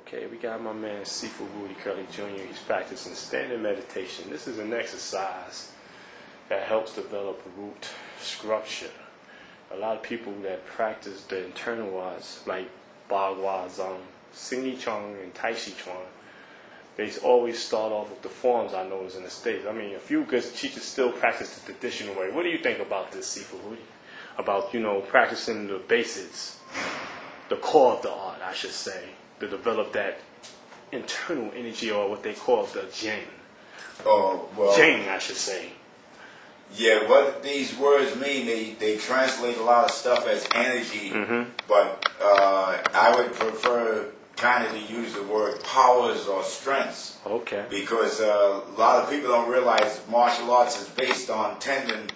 Okay, we got my man Sifu Rudy Jr. He's practicing standing meditation. This is an exercise that helps develop root structure. A lot of people that practice the internal arts, like Bagua Zhang, Singi Chong, and Tai Chi Chuan, they always start off with the forms I notice in the States. I mean, a few good teachers still practice the traditional way. What do you think about this, Sifu Rudy? About, practicing the basics, the core of the art, I should say, to develop that internal energy, or what they call the Jing. Oh, well. Jing, I should say. Yeah, what these words mean, they translate a lot of stuff as energy, but I would prefer kind of to use the word powers or strengths. Okay. Because a lot of people don't realize martial arts is based on tendon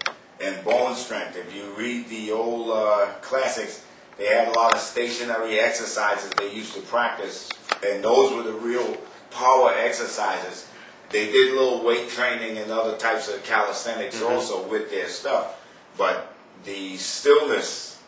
and bone strength. If you read the old classics, they had a lot of stationary exercises they used to practice, and those were the real power exercises. They did a little weight training and other types of calisthenics also with their stuff. But the stillness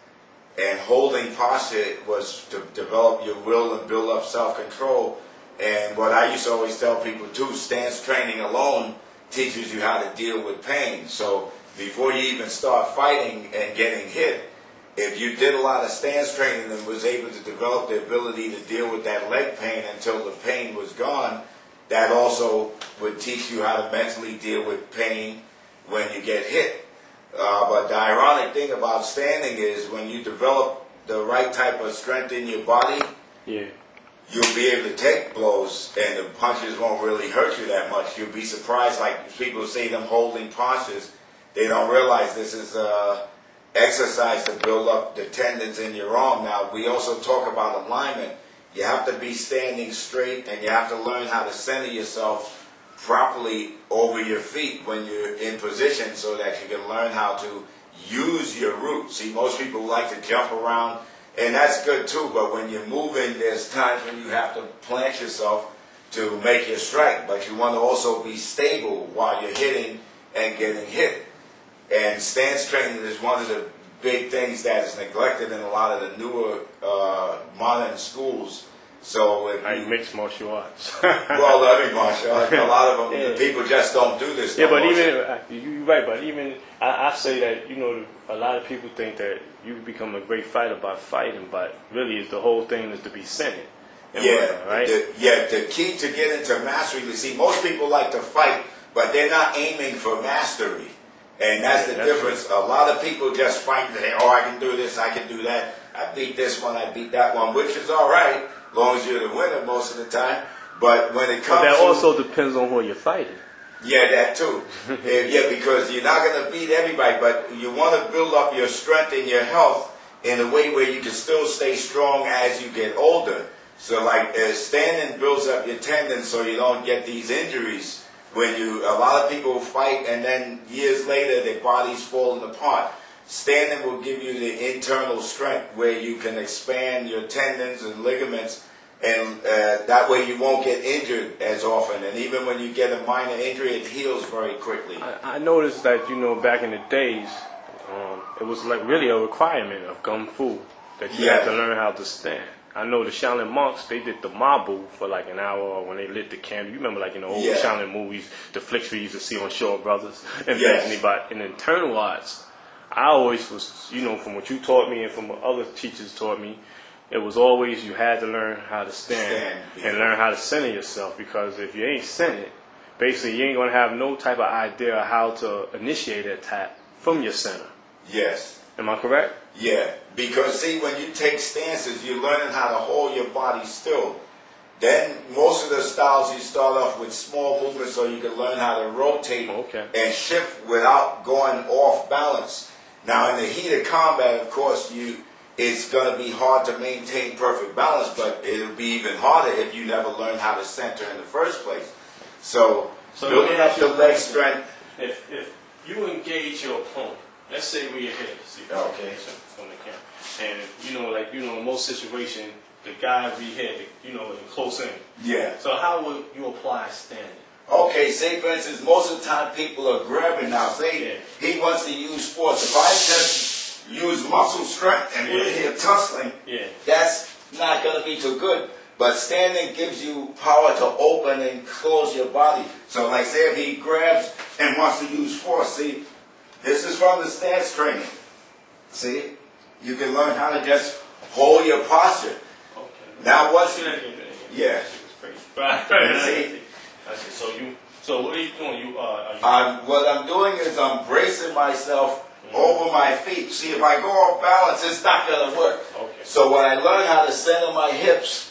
and holding posture was to develop your will and build up self-control. And what I used to always tell people too, stance training alone teaches you how to deal with pain. So before you even start fighting and getting hit, if you did a lot of stance training and was able to develop the ability to deal with that leg pain until the pain was gone, that also would teach you how to mentally deal with pain when you get hit. But the ironic thing about standing is when you develop the right type of strength in your body, you'll be able to take blows and the punches won't really hurt you that much. You'll be surprised, like people say them holding postures, they don't realize this is exercise to build up the tendons in your arm. Now, we also talk about alignment. You have to be standing straight, and you have to learn how to center yourself properly over your feet when you're in position so that you can learn how to use your root. See, most people like to jump around, and that's good too, but when you're moving, there's times when you have to plant yourself to make your strike, but you want to also be stable while you're hitting and getting hit. And stance training is one of the big things that is neglected in a lot of the newer modern schools. So if like mixed martial arts. Well, every martial arts, a lot of them, people just don't do this. Yeah, but you're right. But even I say that a lot of people think that you become a great fighter by fighting, but really, the whole thing is to be centered. Right. The key to get into mastery. You see, most people like to fight, but they're not aiming for mastery. And that's the difference. A lot of people just fight and say, oh, I can do this, I can do that. I beat this one, I beat that one, which is all right, as long as you're the winner most of the time. But when it comes that also depends on who you're fighting. Yeah, that too. Because you're not going to beat everybody, but you want to build up your strength and your health in a way where you can still stay strong as you get older. So like standing builds up your tendons so you don't get these injuries. When a lot of people fight and then years later their body's falling apart. Standing will give you the internal strength where you can expand your tendons and ligaments, and that way you won't get injured as often. And even when you get a minor injury, it heals very quickly. I noticed that, back in the days, it was like really a requirement of Kung Fu that you have to learn how to stand. I know the Shaolin monks, they did the mabu for like an hour, or when they lit the candle. You remember like in the old Shaolin movies, the flicks we used to see on Shaw Brothers. And but in internal arts, I always was, from what you taught me and from what other teachers taught me, it was always you had to learn how to stand and learn how to center yourself. Because if you ain't centered, basically you ain't going to have no type of idea of how to initiate an attack from your center. Yes. Am I correct? Yeah, because see, when you take stances, you're learning how to hold your body still. Then most of the styles you start off with small movements so you can learn how to rotate and shift without going off balance. Now in the heat of combat, of course, it's going to be hard to maintain perfect balance, but it'll be even harder if you never learn how to center in the first place. So building up the leg strength. If you engage your opponent, let's say we're here. Okay. On the camera. And in most situations, the guy be hit, in close in. Yeah. So how would you apply standing? Okay, say for instance, most of the time people are grabbing now. Say he wants to use force. If I just use muscle strength and we're here tussling, that's not going to be too good. But standing gives you power to open and close your body. So like say if he grabs and wants to use force, see, this is from the stance training. See, you can learn how to just hold your posture. Okay. Now once you, yeah. See? So what are you doing? What I'm doing is I'm bracing myself over my feet. See, if I go off balance, it's not going to work. Okay. So when I learn how to center my hips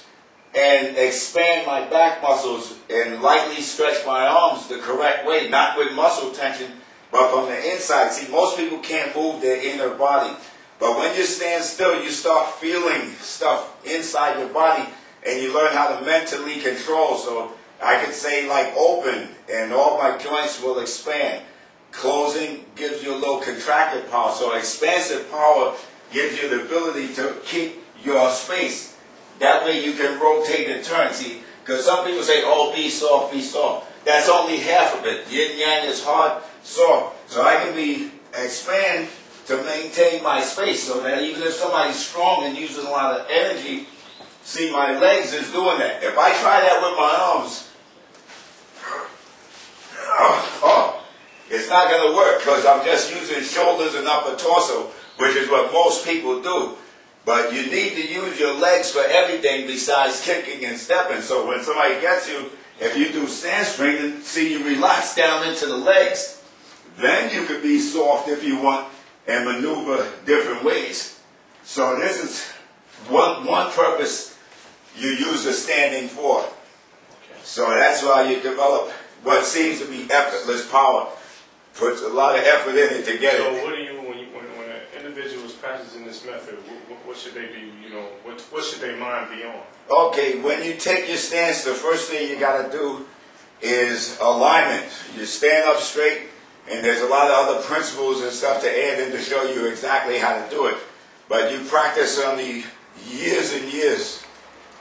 and expand my back muscles and lightly stretch my arms the correct way, not with muscle tension, but from the inside. See, most people can't move their inner body. But when you stand still, you start feeling stuff inside your body, and you learn how to mentally control. So I could say like open, and all my joints will expand. Closing gives you a little contracted power. So expansive power gives you the ability to keep your space. That way you can rotate and turn. See, because some people say, oh, be soft, be soft. That's only half of it. Yin yang is hard, soft. So I can expand to maintain my space, so that even if somebody's strong and uses a lot of energy, see, my legs is doing that. If I try that with my arms, it's not going to work, because I'm just using shoulders and upper torso, which is what most people do. But you need to use your legs for everything besides kicking and stepping. So when somebody gets you, if you do stance training, see, you relax down into the legs, then you can be soft if you want and maneuver different ways. So this is one purpose you use the standing for. Okay. So that's why you develop what seems to be effortless power. Puts a lot of effort in it to get it. So what do you, when an individual is practicing this method, what should they be, what should their mind be on? Okay, when you take your stance, the first thing you got to do is alignment. You stand up straight, and there's a lot of other principles and stuff to add in to show you exactly how to do it. But you practice on the years and years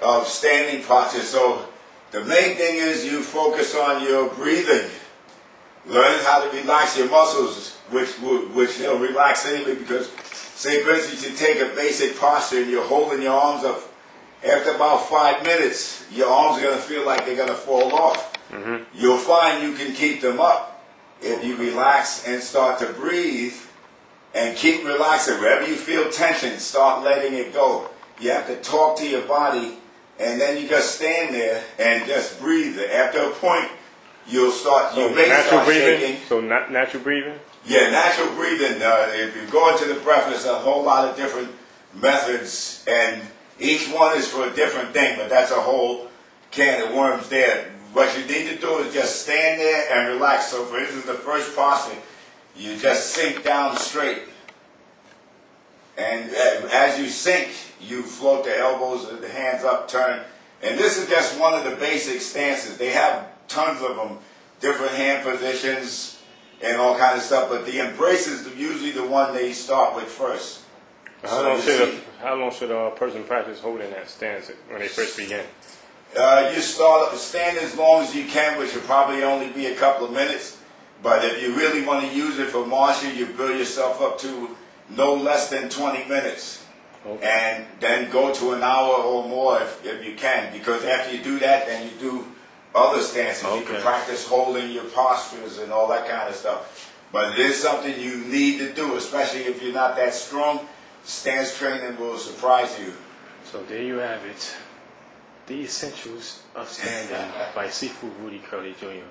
of standing posture. So the main thing is you focus on your breathing. Learn how to relax your muscles, which they'll relax anyway, because, say for instance, you take a basic posture and you're holding your arms up. After about 5 minutes, your arms are going to feel like they're going to fall off. Mm-hmm. You'll find you can keep them up if you relax and start to breathe and keep relaxing. Wherever you feel tension, start letting it go. You have to talk to your body, and then you just stand there and just breathe. After a point, you'll start, your base start shaking. So natural breathing? Yeah, natural breathing. If you go into the breath, there's a whole lot of different methods, and each one is for a different thing, but that's a whole can of worms there. What you need to do is just stand there and relax. So for instance, the first posture, you just sink down straight. And as you sink, you float the elbows and the hands up, turn. And this is just one of the basic stances. They have tons of them, different hand positions and all kinds of stuff, but the embrace is usually the one they start with first. How long should a person practice holding that stance when they first begin? You stand as long as you can, which will probably only be a couple of minutes. But if you really want to use it for martial, you build yourself up to no less than 20 minutes. Okay. And then go to an hour or more if you can. Because after you do that, then you do other stances. Okay. You can practice holding your postures and all that kind of stuff. But it is something you need to do, especially if you're not that strong. Stance training will surprise you. So there you have it. The Essentials of Standing by Sifu Rudy Jr.